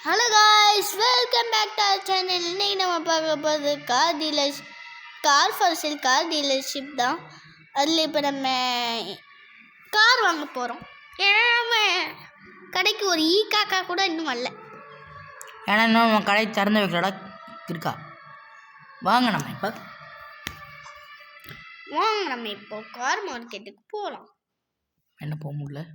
Hello guys, welcome back to our channel. இன்றைக்கி நம்ம பார்க்க போகிறது car for sale car dealership தான். அதில் இப்போ நம்ம கார் வாங்க போகிறோம். ஏன்னா நம்ம கடைக்கு ஒரு காக்கா கூட இன்னும் வரல. ஏன்னா இன்னும் நம்ம கடை திறந்து வைக்கிறடா இருக்கா. வாங்க நம்ம இப்போ கார் மார்க்கெட்டுக்கு போகலாம். என்ன போக முடியல.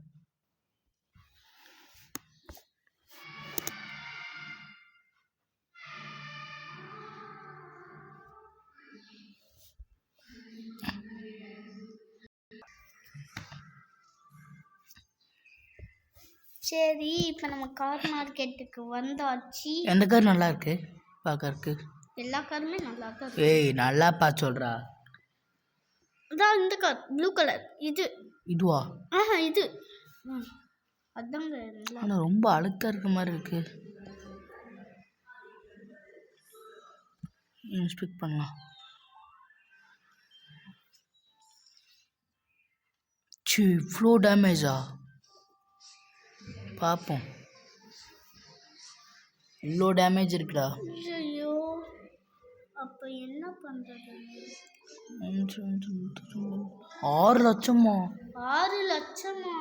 சரி, இப்போ நம்ம கார் மார்க்கெட்டுக்கு வந்தாச்சு. எந்த கார் நல்லா இருக்கு பார்க்கறதுக்கு? எல்லா காருமே நல்லா தான். ஏய், நல்லா பார்த்து சொல்கிறா. அதான் இந்த கார் ப்ளூ கலர். இதுவா? இது அதாங்க. ஆனால் ரொம்ப அழுக்காக இருக்க மாதிரி இருக்கு. ஸ்பீக் பண்ணலாம். இவ்வளோ டேமேஜா? பார்ப்போம். இவ்வளோ டேமேஜ் இருக்குடா. ஐயோ, அப்போ என்ன பண்ணுறது? 6 லட்சமா? 6 லட்சமா?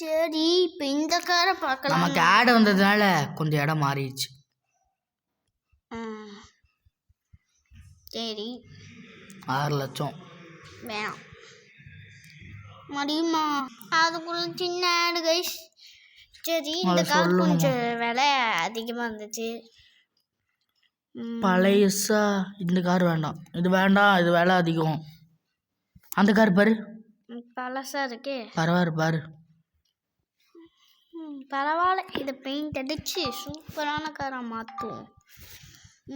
சரி, இப்போ இந்த காரை பார்க்கலாம். நமக்கு ஆட் வந்ததுனால கொஞ்சம் இடம் மாறிடுச்சு. சரி, 6 லட்சம் வேணாம். முடியுமா? அதுக்குள்ள சின்ன ஆடு கைஸ். சரி, இந்த கார் கொஞ்சம் விலை அதிகமாக இருந்துச்சு. பழையசா? இந்த கார் வேண்டாம், இது வேண்டாம், இது விலை அதிகம். அந்த கார் பாரு, பழசா இருக்கே. பரவாயில்ல பாரு. பரவாயில்ல, இதை பெயிண்ட் அடிச்சு சூப்பரான காராக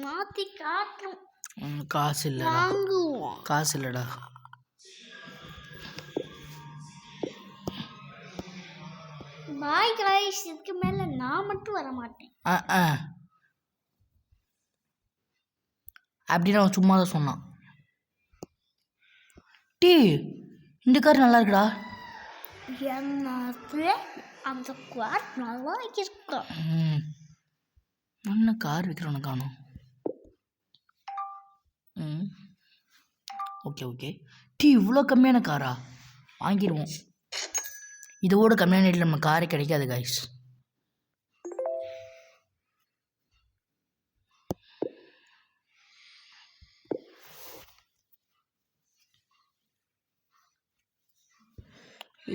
மாற்றி காட்டுறோம். காசு இல்லடா, வாங்குவோம். காசு இல்லடா. பாய் கைஸ், இதுக்கு மேலே நான் மட்டும் வர மாட்டேன். அப்படின்னு அவன் சும்மா தான் சொன்னான். இந்த கார் நல்லா இருக்குடா. அந்த கார் நல்லா இருக்கா. என்ன கார் விற்கிறவனு காணும். ஓகே. இவ்வளோ கம்மியான காரா? வாங்கிடுவோம். இதோட கம்மியான ரேட்டில் நம்ம காரே கிடைக்காது கைஸ்.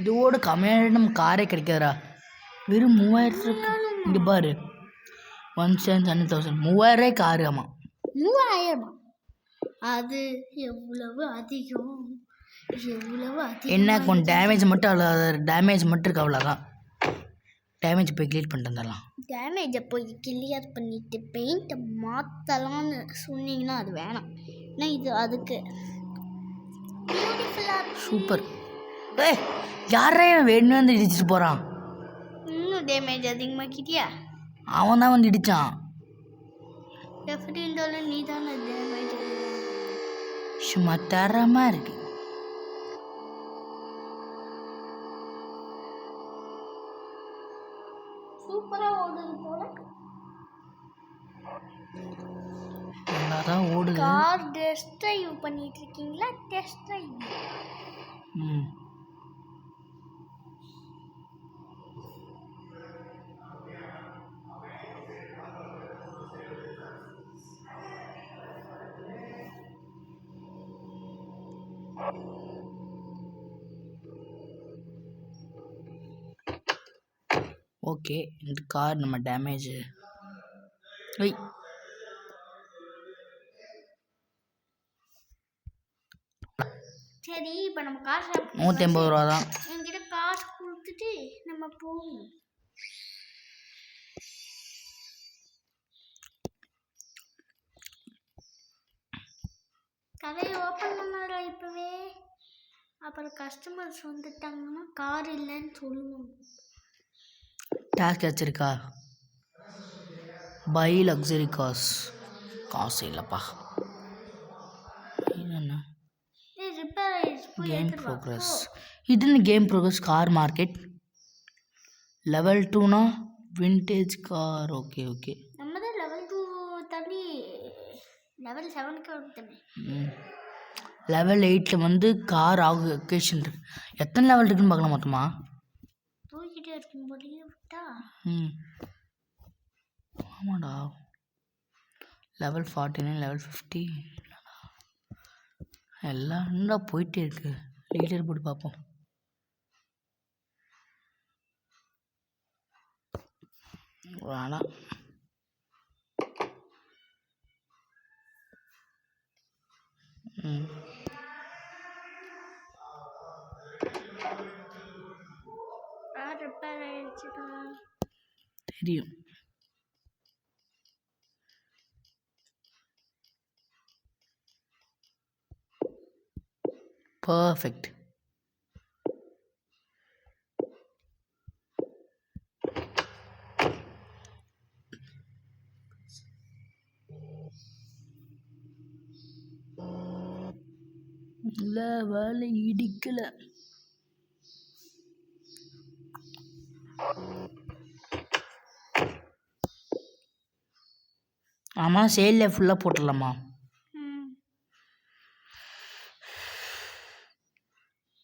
இதோட கம்மியான ரேட் நம்ம காரே கிடைக்காதா? வெறும் 3000. இங்கே பாரு, 1,10,000. 3000 காரு. ஆமாம், 3000. அது எவ்வளவு அதிகம். என்ன கொஞ்சம் டேமேஜ் மட்டும் இருக்கு, அவ்வளோதான். டேமேஜ் போய் கிளியர் பண்ணிட்டு வந்துடலாம். டேமேஜை போய் கிளியர் பண்ணிட்டு பெயிண்ட்டை மாற்றலாம்னு சொன்னீங்கன்னா அது வேணாம். ஏன்னா இது அதுக்கு சூப்பர். யாரே வேணும்னு வந்து இடிச்சிட்டு போகிறான். இன்னும் டேமேஜ் அதிகமாக்கிட்டியா? அவன் தான் வந்து இடித்தான். எப்படி இருந்தாலும் நீ தானே டேமேஜ். சும்மா தரமாக இருக்கு. சூப்பரா ஓடுது போல. நல்லாதான் ஓடுது. கார் டெஸ்ட் ட்ரைவ் பண்ணிட்டு இருக்கீங்களா? Test drive. ஓகே, இந்த கார் நம்ம டேமேஜ். சரி, இப்போ நம்ம காசு 180 ரூபா தான். என்கிட்ட காசு கொடுத்துட்டு நம்ம போவோம். கடையை ஓப்பன் பண்ணாரா இப்போவே? அப்புறம் கஸ்டமர்ஸ் வந்துட்டாங்கன்னா கார் இல்லைன்னு சொல்லுவோம். டாஸ்க் வச்சிருக்கா, பை லக்ஸரி கார்ஸ். காசு இல்லைப்பா. என்னென்ன Game progress. Hidden game progress car market. Level 2னா விண்டேஜ் கார். Okay okay. நம்ம தான் லெவல் 2 தாண்டி லெவல் 7க்கு வந்துட்டோமே. லெவல் 8ல் வந்து கார் அக்கேஷன் இருக்கு. எத்தனை லெவல் இருக்குன்னு பார்க்கலாம் மொத்தமாக. போய்கிட்டே இருக்கும் போலயே விட்டா. ஆமாடா. லெவல் 49, லெவல் 50 எல்லாம் என்னடா போயிட்டே இருக்கு. லீடர் போட்டு பார்ப்போம். வேணாம். தெரியும். பர்ஃபெக்ட். வேலை இடிக்கல. ஆமாம், சேலில் ஃபுல்லாக போட்டுடலாமா?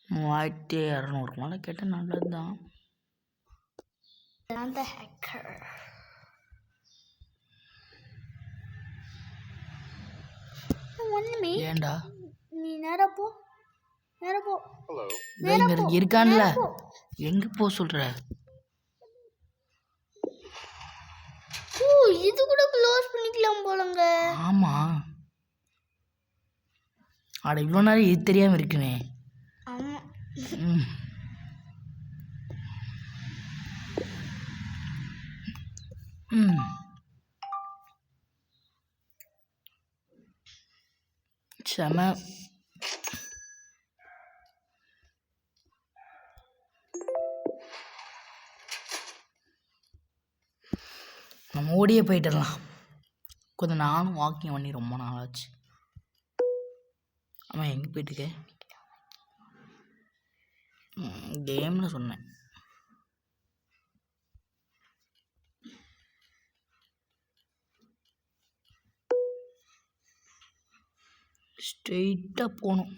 3200 மேலே கேட்டால் நல்லது தான். ஏண்டா நீ நேரா போ. இருக்கான்ல, எங்க போ சொல்ற? இது கூட க்ளோஸ் பண்ணிக்கலாம் போலங்க. ஆமா, அட இவ்வளோ நேரம் இது தெரியாம இருக்குமே. ஆமா. செம. நம்ம ஓடியே போயிட்டுடலாம். கொஞ்சம் நானும் வாக்கிங் பண்ணி ரொம்ப நாள் ஆச்சு. ஆமாம், எங்கே போயிட்டுருக்க? கேம்னு சொன்னேன். ஸ்ட்ரெயிட்டாக போகணும்.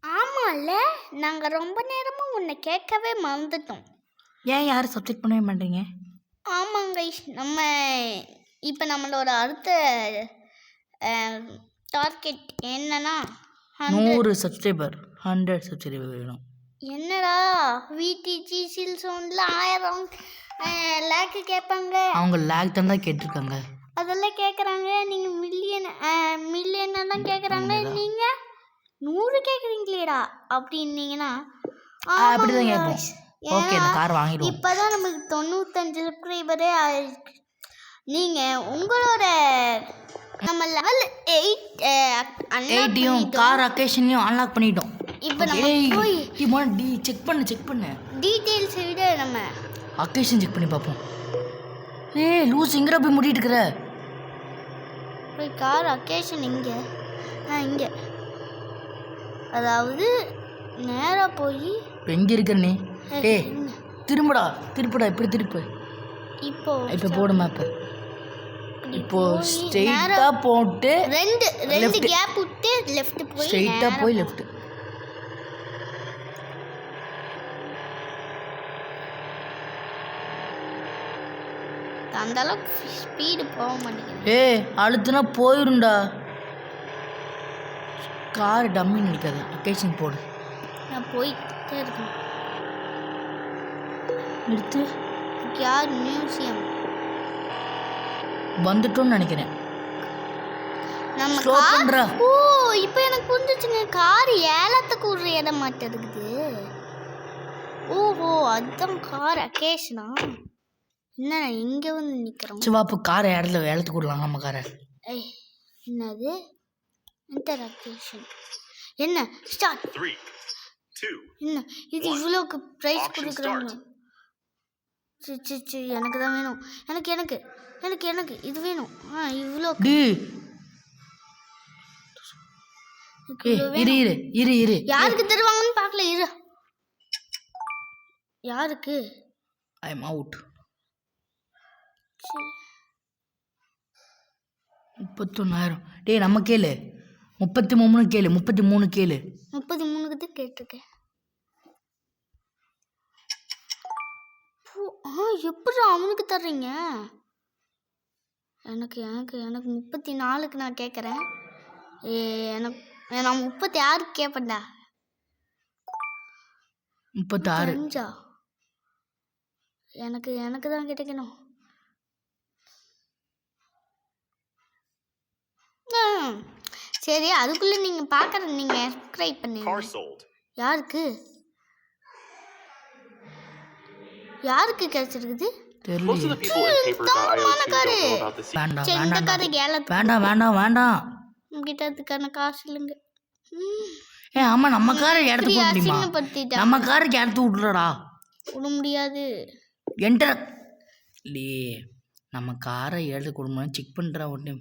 ஆமாம்ல, நாங்கள் ரொம்ப நேரமாக உன்னை கேட்கவே மறந்துட்டோம். ஏன் யாரும் சப்ஜெக்ட் பண்ணவே மாட்டீங்க? ஆமாங்க, நம்ம இப்போ நம்மளோட அடுத்த டார்கெட் என்னன்னா 100 சப்ஸ்கிரைபர். 100 சப்ஸ்கிரைபர் வேணும். என்னடா விடிஜி சில்சோன்ல 1000 லேக்கு கேட்பாங்க. அவங்க லேக் தான் கேட்டிருக்காங்க. அதெல்லாம் கேட்குறாங்க. நீங்கள் மில்லியனெல்லாம் கேட்குறாங்க. நீங்கள் 100 கேட்குறீங்களேடா அப்படின்னீங்கன்னா அப்படிதான் கேட்போம். ஓகே, இந்த கார் வாங்கிடுவோம். இப்போ தான் நமக்கு 95 சப்ஸ்கிரைபரே ஆயிருக்கு. நீங்கள் உங்களோட நம்ம லெவல் 8 கார் அக்கேஷன்லையும் அன்லாக் பண்ணிட்டோம். இப்போ நம்ம போய் செக் பண்ணு டீட்டெயில்ஸ் விட நம்ம அக்கேஷன் செக் பண்ணி பார்ப்போம். லூஸ் எங்கடா போய் மூடிட்டு இருக்கிற? போய் கார் அக்கேஷன் இங்கே அதாவது நேராக போய் எங்கே இருக்கிற நீ? திரும்புடா இப்படி திருப்பு. இப்போ போடு மேப்பு. இப்போ ஸ்ட்ரெயிட்டா போட்டு ரெண்டு கேப் விட்டு லெஃப்ட் போய் ஸ்ட்ரெயிட்டா போய் லெஃப்ட். அந்த அளவுக்கு ஸ்பீடு போக மாட்டேங்குது. அழுத்துனா போயிரும்டா. கார் டம்மி நிற்காது. அக்கேஷன் போடு. நான் போயிட்டே இருக்கேன். நிறுத்து. யார் மியூசியம் வந்துட்டோம்னு நினைக்கிறேன். நம்ம ஸ்லோ பண்றா. இப்போ எனக்கு புரிஞ்சிச்சுங்க. கார் ஏலத்துக்கு விடுற இடம் மாட்ட இருக்குது. ஓஹோ, அதுதான் கார் அக்கேஷனா? என்ன இங்கே வந்து நிற்கிறோம்? சிவாப்பு காரை ஏலத்துக்கு விடலாம் நம்ம காரை. என்னது இன்டர் அக்கேஷன்? என்ன ஸ்டார்ட் 2, என்ன இது இவ்வளோக்கு ப்ரைஸ் கொடுக்குறாங்க. சரி எனக்கு தான் வேணும். எனக்கு எனக்கு எனக்கு எனக்கு இது வேணும். இவ்வளோ டேய் இரு இரு இரு இரு யாருக்கு தருவாங்கன்னு பார்க்கல. இரு யாருக்கு? I am out. 31,000. டேய் நம்ம கேளு 33 கேளு 33 கேளு. 33க்கு தான் கேட்டிருக்கேன். எப்படி அவனுக்கு தர்றீங்க? எனக்கு எனக்கு எனக்கு 34க்கு நான் கேட்குறேன். எனக்கு நான் 36க்கு கேட்பேன்டா. 36 எனக்கு எனக்கு தான் கிடைக்கணும். சரி அதுக்குள்ள நீங்க பார்க்கற நீங்க சப்ஸ்கிரைப் பண்ணுங்க. car sold. யாருக்கு யாருக்கு கிடைச்சிருக்குது? Most of the people in paper.io don't know about the secret. வேண்டாம் சரி இந்த வேண்டாம் கதை கேளத்து வேண்டாம் வேண்டாம் வேண்டாம். உங்ககிட்ட அதுக்கான காசு இல்லைங்க. ஆமா நம்ம காரை எடுத்து போட முடியுமா? அசிங்கப்படுத்திட்டா நம்ம காருக்கு எடுத்து விட்டுறடா. விட முடியாது. என்டர் இல்லையே நம்ம காரை எடுத்து கொடுக்கணும் செக் பண்ணுறா ஒன்று.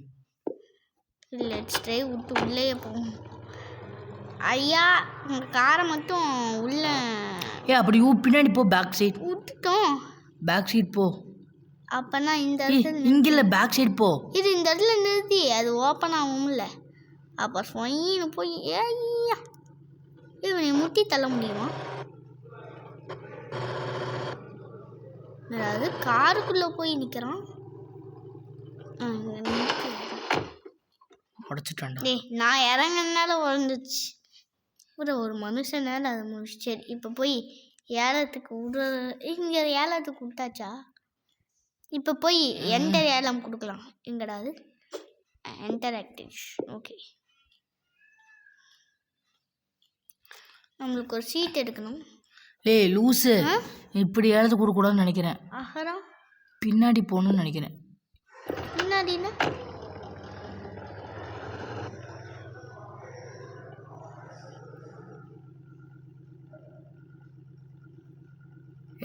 லெட்ஸ் ட்ரை விட்டு உள்ளே போகும். ஐயா உங்கள் காரை மட்டும் உள்ள அப்படி பின்னாடி போ. பேக் சைட் விட்டுட்டோம். பேக் சைட் போ. அப்போனா இந்த இடத்துல இங்கே இல்லை பேக் சைட் போ. இது இந்த இடத்துல நிறுத்தி அது ஓப்பன் ஆகும்ல. அப்போ சொயின்னு போய் ஐயா இவனை முட்டி தள்ள முடியுமா? அதாவது காருக்குள்ளே போய் நிற்கிறான். உடச்சிட்டான்டா. நான் இறங்கினால உடஞ்சிச்சு. ஒரு மனுஷனால அது முடிச்சு. சரி இப்போ போய் ஏலத்துக்கு விடுற. இங்கே ஏலத்துக்கு விட்டாச்சா? இப்போ போய் என்டர் ஏலம் கொடுக்கலாம். எங்கடா அது? Enter actives. ஓகே நம்மளுக்கு ஒரு சீட் எடுக்கணும். லூஸு இப்படி ஏலத்து கொடுக்கூடாதுன்னு நினைக்கிறேன். அகரம் பின்னாடி போகணும்னு நினைக்கிறேன். பின்னாடின்னா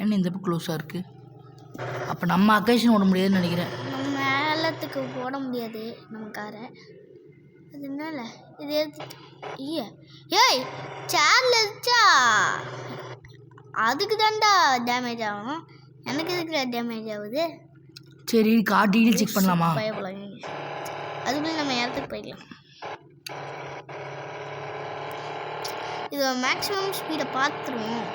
ஏன்னா இந்த பக்கம் க்ளோஸாக இருக்குது. அப்போ நம்ம அக்கேஷன் ஓட முடியாதுன்னு நினைக்கிறேன். நம்ம ஏலத்துக்கு போட முடியாது நம்ம காரை. அதனால இது எடுத்துட்டு ஏய் சேர்ல இருச்சா அதுக்கு தான்டா டேமேஜ் ஆகும். எனக்கு எதுக்கு டேமேஜ் ஆகுது? சரி கார் டீடெயில் செக் பண்ணலாமா? பயப்படாங்க. அதுக்குள்ளே நம்ம இடத்துக்கு போயிடலாம். இது மேக்ஸிமம் ஸ்பீடை பார்த்துருவோம்.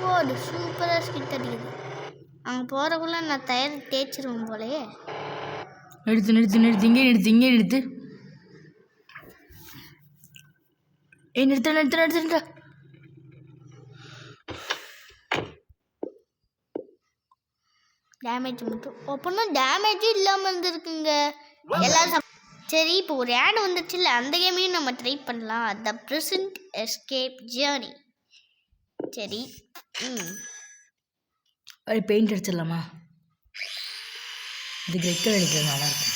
போடு சூப்பராக ஸ்கிட் அடிக்குது. அங்கே போகிறக்குள்ள நான் டயர் தேய்ச்சிருவேன் போலயே. நிறுத்து நிறுத்து நிறுத்து இங்கே நிறுத்து இங்கே நிறுத்து. நிறுத்த நிறுத்த நிறுத்த. டேமேஜ் மட்டும் அப்படின்னா டேமேஜும் இல்லாமல் இருந்திருக்குங்க எல்லாரும். சரி இப்போ ஒரு ஆட் வந்துச்சுல்ல அந்த கேமையும் நம்ம ட்ரை பண்ணலாம். The present escape journey. சரி பெயிண்ட் அடிச்சிடலாமா? இதுக்கு ரெட் கலர் அடிக்கிறது நல்லா இருக்கும்.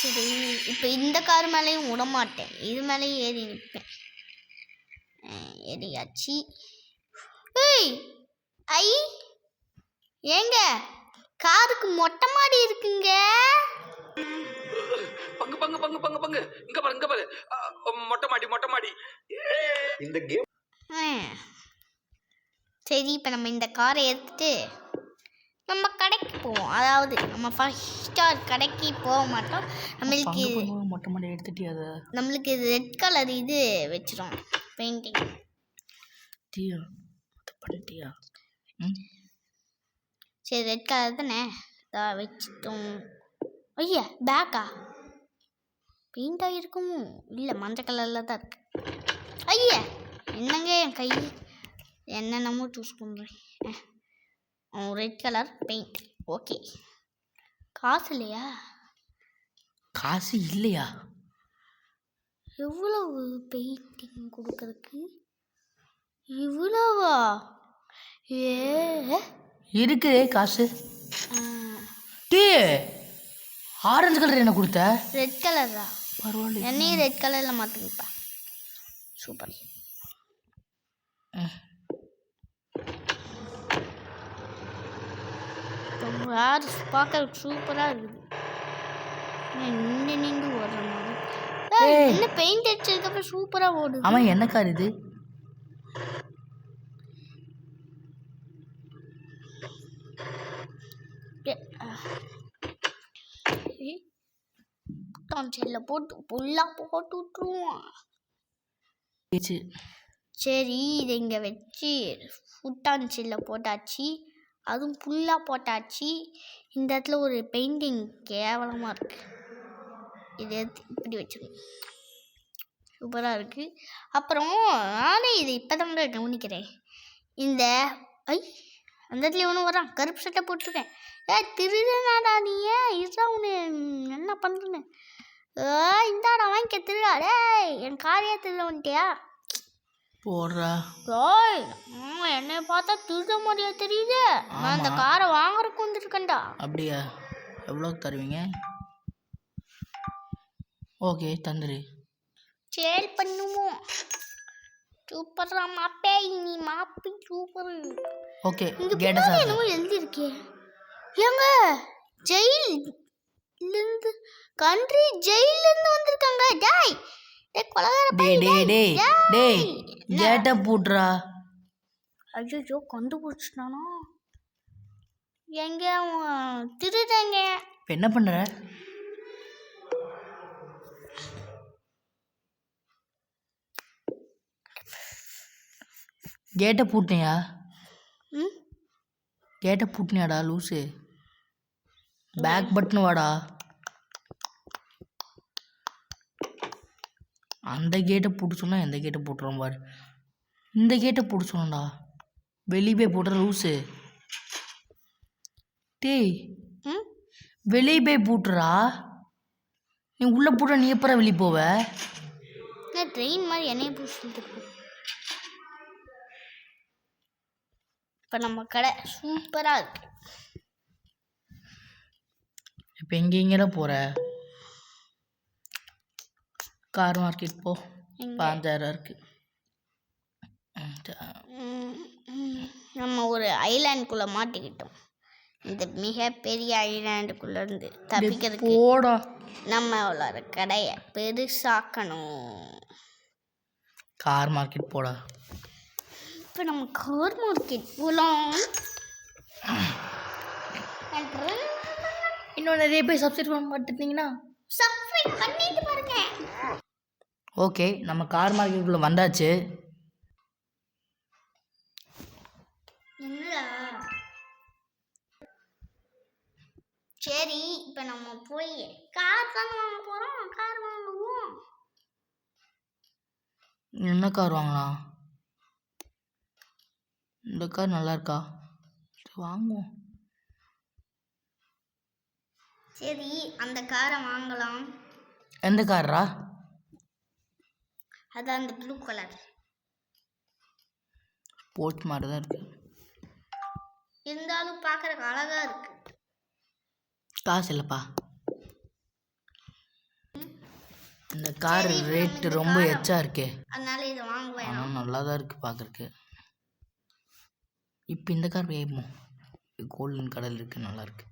சரி இப்போ இந்த கார் மேலேயும் விட மாட்டேன். இது மேலேயும் ஏறி நிற்பேன். ஏறியாச்சு. ஏய் ஐ ஏங்க காருக்கு மொட்டை மாடி இருக்குங்க. பங்கு பங்கு பங்கு பங்கு பங்கு இங்க பாரு இங்க பாரு. மொட்டை மாடி மொட்டை மாடி. இந்த கேம் சரி இப்போ நம்ம இந்த காரை எடுத்துட்டு நம்ம கடைக்கு போவோம். அதாவது நம்ம 5 ஸ்டார் கடைக்கு போக மாட்டோம். நம்மளுக்கு மொட்டை மாடி எடுத்துட்டு அதை நம்மளுக்கு இது ரெட் கலர் இது வச்சிரும் பெயிண்டிங். டீயா பண்ணிட்டியா? சரி ரெட் கலர் தானே வச்சிட்டோம். ஐயா பேக்கா பெயிண்ட் ஆகிருக்கும். இல்லை மஞ்சள் கலரில் தான் இருக்கு. ஐயா என்னங்க என் கை என்னென்னமோ சூஸ் பண்ணுறேன். Red colour paint. ஓகே காசு இல்லையா? காசு இல்லையா? எவ்வளவு பெயிண்டிங் கொடுக்கறதுக்கு? இவ்வளவா? இருக்கு காசு. டீ ஆரஞ்சு கலர் என்ன கொடுத்த? ரெட் கலரா? பரவாயில்ல. என்னையும் ரெட் கலரில் மாற்றிருப்பா. சூப்பர். யார் பார்க்க சூப்பராக இருக்குது. நின்று ஓடுற மாதிரி. என்ன பெயிண்ட் அடிச்சதுக்கப்புறம் சூப்பராக ஓடுது. ஆமாம், என்ன கார் இது? செல்ல போட்டு புல்லாக போட்டு விட்டுருவோம். சரி, இதை இங்கே வச்சு ஃபுட்டான்சில்ல போட்டாச்சு, அதுவும் ஃபுல்லாக போட்டாச்சு. இந்த இடத்துல ஒரு பெயிண்டிங் கேவலமாக இருக்குது. இதை எடுத்து இப்படி வச்சுக்கணும். சூப்பராக இருக்குது. அப்புறம் நானே இதை இப்போ தாங்க கவனிக்கிறேன். இந்த அந்த இடத்துல ஒன்று வரான், கருப்பு சட்டை போட்டிருக்கேன். திருடனாடா நீ, இதுதான் உன்னை என்ன பண்ணுறேன்னு. இந்தாடா வாங்கிக்க திருடா. என் காரையே திருட வந்துட்டியா? போடுறா. என்னை பார்த்தா திருட மாதிரியா தெரியுது. நான் அந்த காரை வாங்குறதுக்கு வந்துருக்கேன்டா. அப்படியா? எவ்வளோ தருவீங்க? ஓகே, தந்துரு. சேல் பண்ணுவோம். சூப்பரா மாப்பே, நீ மாப்பி சூப்பர். ஓகே, என்னமோ எழுதிருக்கே. ஏங்க ஜெயிலிருந்து கண்ட்ரி ஜெயிலிருந்து வந்திருக்காங்க. டேய் டேய் கேட்ட பூட்றா. ஐயோ, கண்டுபிடிச்சிட்டானா? எங்க திருடங்க? இப்போ என்ன பண்ற? கேட்டை பூட்டினியா? கேட்டை பூட்டினியாடா லூஸு? பேக் பட்டன் வாடா. அந்த கேட்டை பூட்டு சொன்னா எந்த கேட்டை போட்டுறோம் பாரு. இந்த கேட்டை பூட்டு சொன்னடா, வெளியே போய் போட்டுற லூஸு. டேய் வெளியே போய் பூட்டுறா. நீ உள்ளே பூட்ட, நீ எப்பறம் வெளியே போவ? ட்ரெயின் மாதிரி என்னைய பூசிட்டு. இப்போ நம்ம கடை சூப்பராக இருக்கு. இப்போ எங்கெங்கடா போகிற? கார் மார்க்கெட் போ, 5000 இருக்கு. நம்ம ஒரு ஐலாண்டுக்குள்ளே மாட்டிக்கிட்டோம். இந்த மிகப்பெரிய ஐலாண்டுக்குள்ளேருந்து தப்பிக்கிறதுக்கு போடா. நம்மளோட கடையை பெருசாக்கணும். கார் மார்க்கெட் போடா. இப்போ நம்ம கார் மார்க்கெட் போகலாம். இன்னும் நிறைய பேர் சப்ஸ்கிரைப் பண்ண மாட்டேங்கன்னா சப்ஸ்கிரைப் பண்ணிட்டு பாருங்க. ஓகே, நம்ம கார் மார்க்கெட்டுக்குள்ளே வந்தாச்சு. என்னடா? சரி, இப்போ நம்ம போய் கார் தான் வாங்க போகிறோம். கார் வாங்குவோம். என்ன கார் வாங்கலாம்? இந்த கார் நல்லா இருக்கா? வாங்குவோம். சரி, அந்த காரை வாங்கலாம். எந்த காரா? அதான் அந்த ப்ளூ கலர். ஸ்போர்ட்ஸ் மாதிரி தான் இருக்கு. இருந்தாலும் பார்க்குறக்கு அழகாக இருக்கு. காசு இல்லைப்பா. இந்த கார் ரேட்டு ரொம்ப எச்சா இருக்கே, அதனால இதை வாங்குவேன். ஆனால் நல்லா தான் இருக்குது பார்க்குறக்கு. இப்போ இந்த கார் வேணுமோ? கோல்டன் கடல் இருக்குது, நல்லா இருக்கு.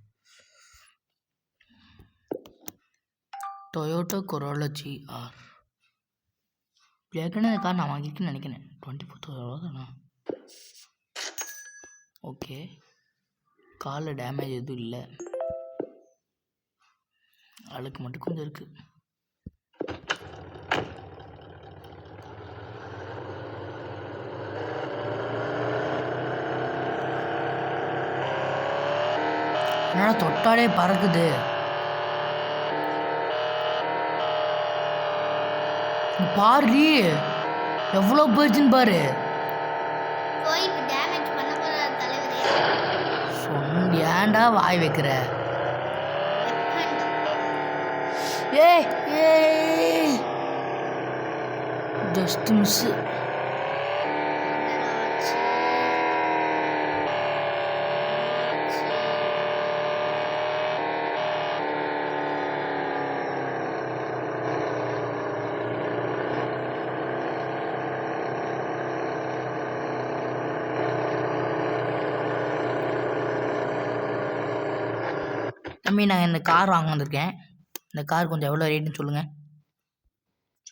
Toyota corolla GR. ஏற்கனவே இந்த கார் நான் வாங்கியிருக்கேன்னு நினைக்கிறேன். 24,000 தானா? ஓகே, காலில் டேமேஜ் எதுவும் இல்லை, அழுக்கு மட்டும் கொஞ்சம் இருக்குது. என்னடா தொட்டாலே பறக்குது? பாரு எவ்வளோ போயிடுச்சுன்னு பாரு. போய் இப்போ டேமேஜ் பண்ண போகிற தலைவரே. ஏன்டா வாய் வைக்கிற? ஏய் ஏய், ஜஸ்ட் மிஸ். அம்மி நான் இந்த கார் வாங்க வந்திருக்கேன். இந்த கார் கொஞ்சம் எவ்வளோ ரேட்டுன்னு சொல்லுங்கள்.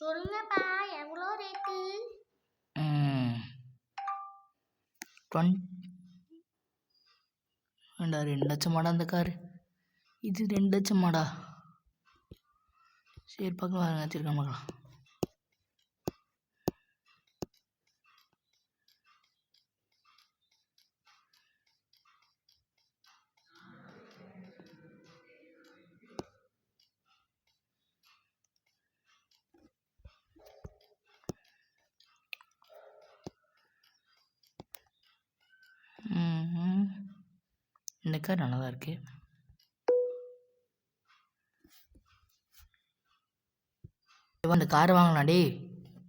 சொல்லுங்கப்பா எவ்வளோ ரேட்டு? 2 லட்சமாடா அந்த காரு. இது 2 லட்சமாடா. சரி பார்க்கலாம், வேறு வச்சுருக்கேன் பார்க்கலாம். இந்த கார் நல்லா தான் இருக்கு. இந்த கார் வாங்கலாம் டே.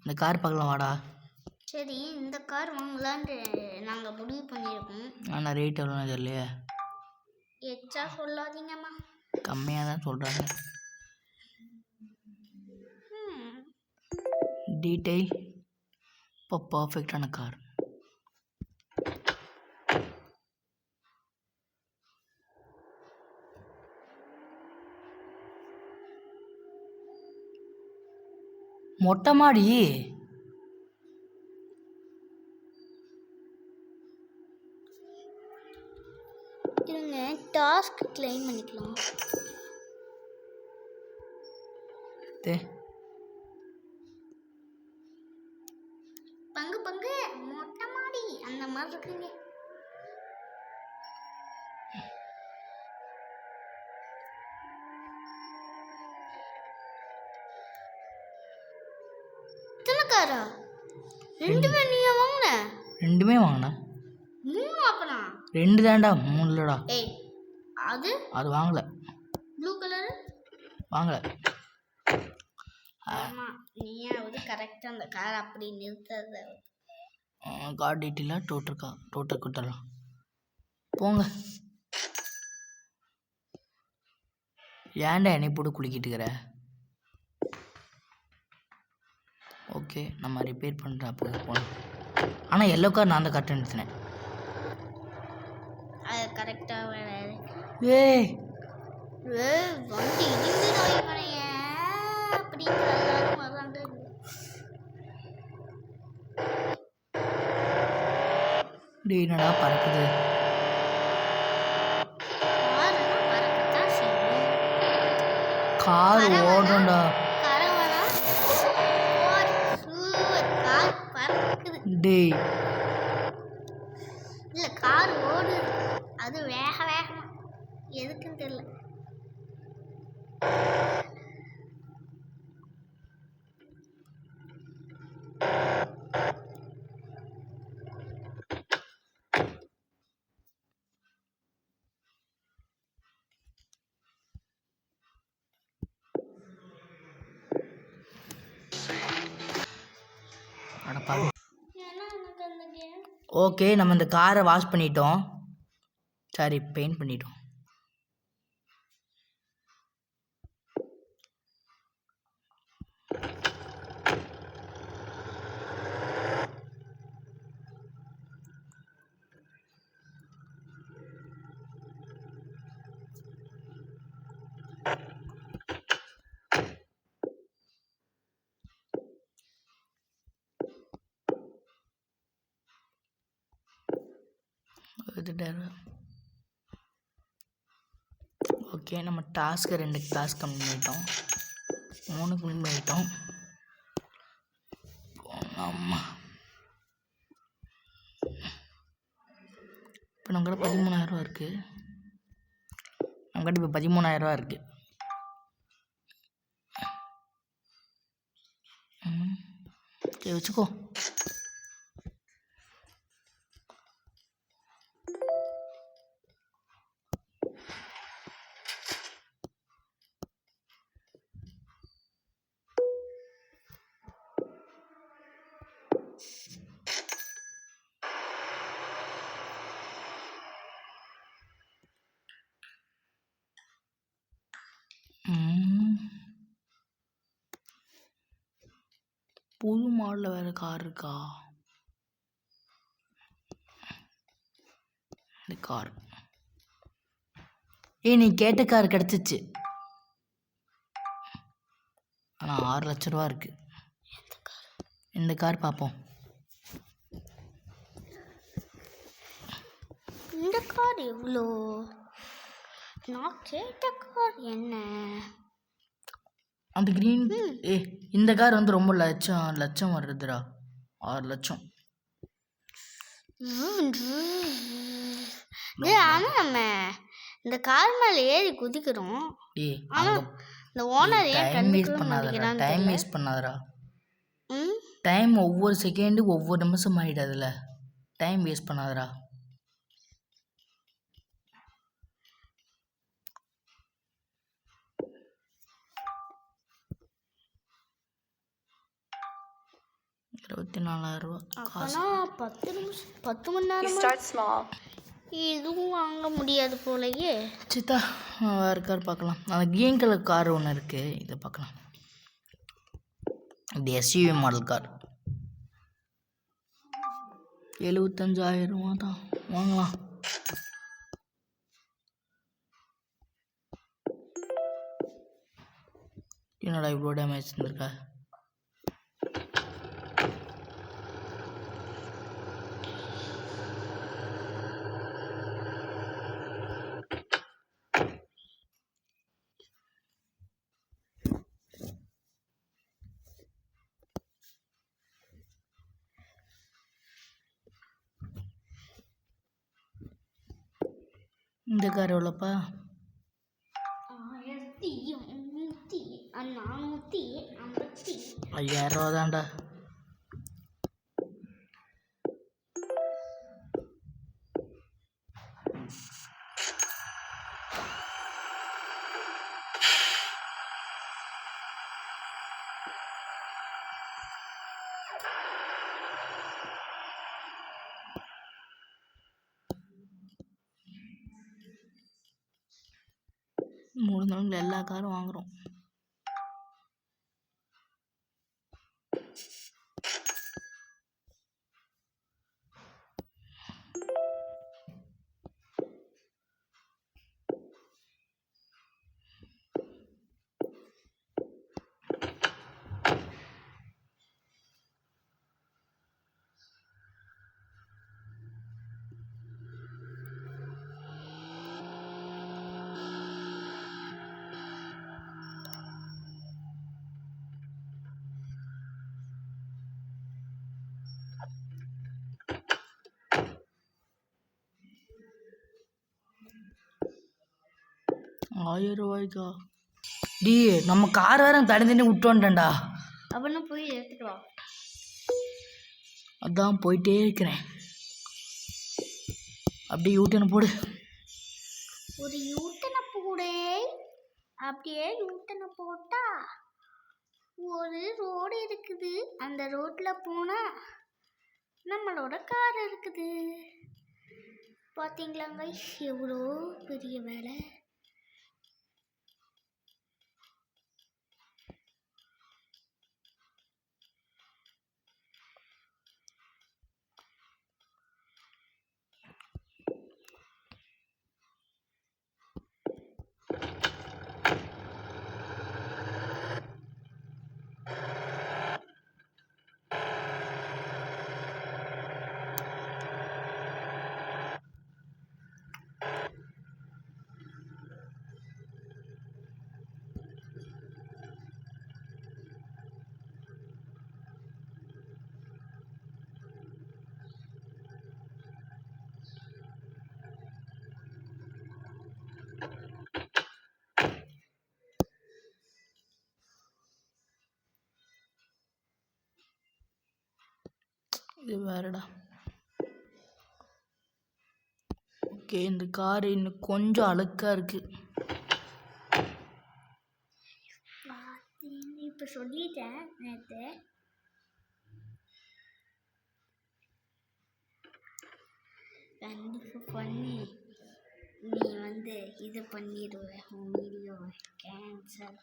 இந்த கார் பார்க்கலாம் வாடா. சரி இந்த கார் வாங்கலான்ட்டு நாங்கள் முடிவு பண்ணியிருக்கோம். ஆனால் ரேட் எவ்வளோன்னு தெரியலையே. எச்சா சொல்லாதீங்கம்மா. கம்மியாக தான் சொல்கிறாங்க. டீட்டெயில் இப்போ பர்ஃபெக்டான கார். மொட்டை மாடி. இருங்க டாஸ்க் கிளைம் பண்ணிக்கலாம். பங்கு மொட்டை மாடி அந்த மாதிரி இருக்குங்க. காரா? 2 நீயா வாங்கின? 2 வாங்கினேன். 3 அப்பனா? 2 தான்டா, 3 இல்லடா. ஏய் அது வாங்கல. ப்ளூ கலர் வாங்கல. ஆமா நீயாவது கரெக்டாக அந்த கார் அப்படி நிறுத்தத. கார் டீட்டெயிலாக டோட்டல் கொடுத்துடலாம். போங்க. ஏன்டா என்னை போட்டு குளிக்கிட்டு இருக்கிற? ஓகே நம்ம ரிப்பேர் பண்ணுறப்போ போனோம். ஆனால் எல்லோ கார் நான் தான் கரெக்டாக நிறுத்தினேன். அது கரெக்டாக வராது. வண்டி இடிந்து அப்படின்னு எல்லாரும் வராங்க. என்னடா பறக்குது? கார் ஓடும்டா. டேய் இல்ல கார் ஓடுது, அது வேகமா எதுக்குன்னு தெரியல. ஓகே நம்ம இந்த காரை வாஷ் பண்ணிட்டோம். சாரி பெயிண்ட் பண்ணிட்டோம். ஓகே நம்ம டாஸ்க்கு 2 டாஸ்க் கம்ப்ளீட் பண்ணிட்டோம், 3 கம்ப்ளீட் பண்ணிட்டோம். ஆமாம் இப்போ நம்மக்கிட்ட 13,000 இருக்குது. நம்மக்கிட்ட இப்போ 13,000 இருக்குது. சரி வச்சுக்கோ. புது மாடலில் வேறு கார் இருக்கா? இந்த கார் நீ கேட்ட கார் கிடச்சிச்சு. ஆனால் 6 லட்ச ரூபா இருக்கு. இந்த கார் பார்ப்போம். இந்த கார் எவ்வளோ? நான் கேட்ட கார் என்ன? அந்த க்ரீன் இந்த கார் வந்து ரொம்ப லட்சம் வருதுடா. 6 லட்சம். ஆனால் நம்ம இந்த கார் மேலே ஏறி குதிக்கிறோம். ஆனால் இந்த ஓனர் ஏன் டைம் வேஸ்ட் பண்ணாதடா. டைம் ஒவ்வொரு செகண்டு ஒவ்வொரு நிமிஷம் ஆகிடாதுல. Time waste பண்ணாதடா. அப்போனா 10 மணி நேரம் இதுவும் வாங்க முடியாது போலயே. சித்தா வேறு கார் பார்க்கலாம். அந்த க்ரீன் கலர் கார் ஒன்று இருக்குது, இதை பார்க்கலாம். இது எஸ்யூவி மாடல் கார். 75,000 ரூபா தான், வாங்கலாம். என்னடா இவ்வளோ டேமேஜ் இருந்திருக்கா? இந்த கார் எவ்வளோப்பா? 5,000 ரூபா தான்டா. மூணு நாள் எல்லா காரும் வாங்குகிறோம். ₹1000 டி நம்ம கார் வேற தண்ணி விட்டோன்டா. அப்படின்னா போய் எடுத்துட்டு வா. அதான் போயிட்டே இருக்கிறேன். அப்படியே யூட்டர்ன் போடு. ஒரு யூட்டனை போடு. அப்படியே யூட்டனை போட்டா ஒரு ரோடு இருக்குது. அந்த ரோட்டில் போனால் நம்மளோட கார் இருக்குது. பார்த்தீங்களாங்க எவ்வளோ பெரிய வேலை. இது வேறடா. ஓகே, இந்த கார் இன்னும் கொஞ்சம் அழுக்காக இருக்கு. இப்போ சொல்லிட்டேன் நேற்று. கண்டிப்பாக பண்ணி நீ வந்து இது பண்ணிடுவேன். உன் வீடியோ கேன்சல்.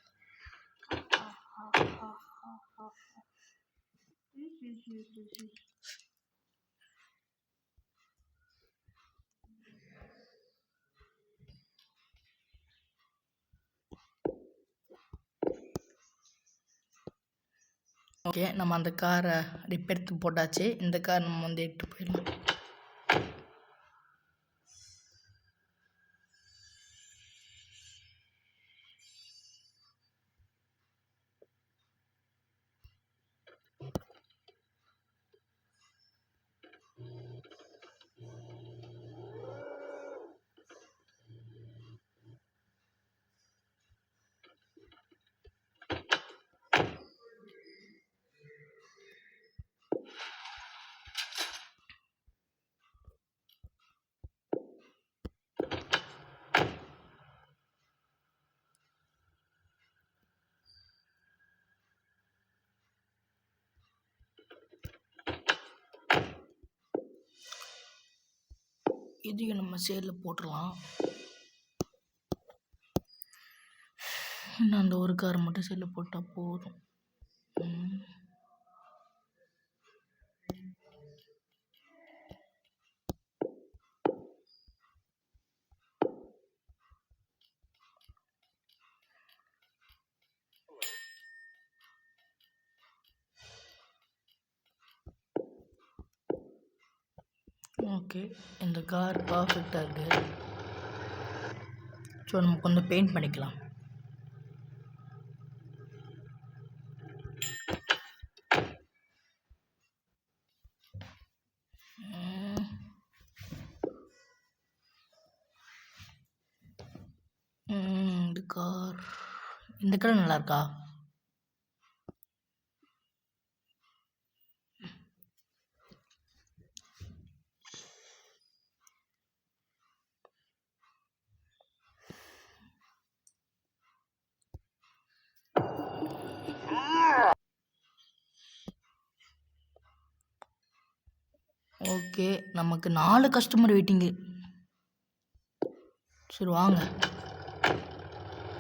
ஓகே, நம்ம அந்த காரை ரிப்பேர் போட்டாச்சு. இந்த கார் நம்ம வந்து எடுத்து போயிடலாம். இதையும் நம்ம சேலில் போட்டுடலாம். இன்னும் அந்த ஒரு காரை மட்டும் சேலில் போட்டால் போதும். ஓகே, இந்த கார் பர்ஃபெக்டாக இருக்குது. ஸோ நம்ம கொஞ்சம் பெயிண்ட் பண்ணிக்கலாம். இந்த கலர் நல்லா இருக்கா? ஓகே, நமக்கு 4 கஸ்டமர் வெயிட்டிங்கு. சரி வாங்க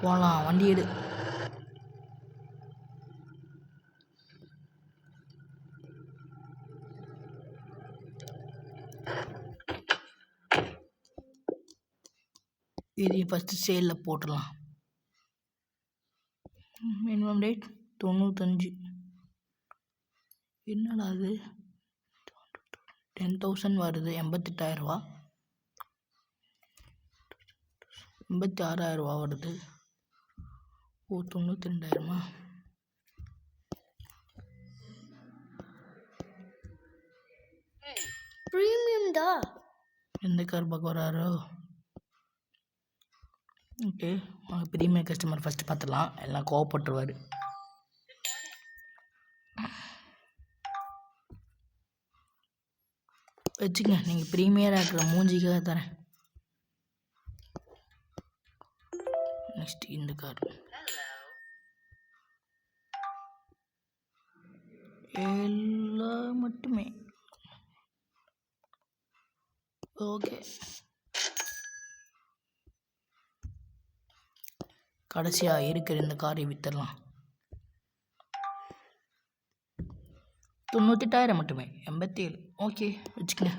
போகலாம், வண்டி எடு. இது ஃபஸ்ட்டு சேலில் போட்டுடலாம். Minimum rate 95. என்னடா அது 10,000 வருது. 88,000 86,000 வருது. ஓ 92,000. ப்ரீமியம் டா. எந்த கார் பார்க்க வராரோ? ஓகே, ப்ரீமியம் கஸ்டமர் ஃபஸ்ட்டு பார்த்துடலாம். எல்லாம் கோவப்பட்டுருவார். வச்சுங்க, நீங்கள் ப்ரீமியராக இருக்கிற மூஞ்சிக்காக தரேன். நெக்ஸ்ட் இந்த கார் 7 மட்டுமே. ஓகே, கடைசியாக இருக்கிற இந்த காரை விற்றுடலாம். 98,000 மட்டுமே. 87. ஓகே வச்சுக்கங்க.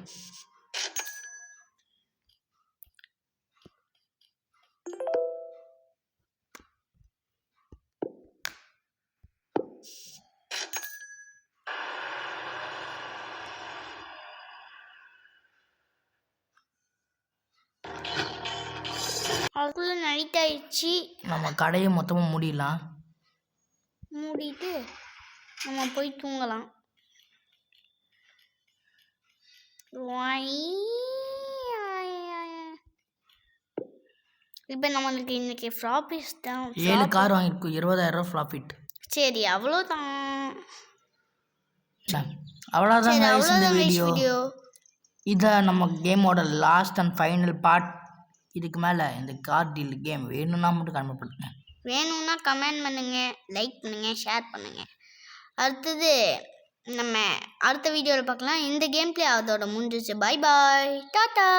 அதுக்குள்ளே நைட் ஆயிடுச்சு. நம்ம கடையை மொத்தமாக மூடிடலாம். மூடிட்டு நம்ம போய் தூங்கலாம். இப்போ நம்மளுக்கு இன்னைக்கு ப்ராஃபிட் தான். 7 கார் வாங்கியிருக்கோம். 20,000 ப்ராஃபிட். சரி அவ்வளோதான். அவ்வளோதான் இந்த வீடியோ. இதான் நம்ம கேமோட லாஸ்ட் அண்ட் ஃபைனல் பார்ட். இதுக்கு மேலே இந்த கார் டீல் கேம் வேணும்னா மட்டும் கமெண்ட் பண்ணுங்க. வேணும்னா கமெண்ட் பண்ணுங்கள், லைக் பண்ணுங்கள், ஷேர் பண்ணுங்கள். அடுத்தது நம்ம அடுத்த வீடியோவில் பார்க்கலாம். இந்த கேம் பிளே அதோட முடிஞ்சிச்சு. Bye bye, tata.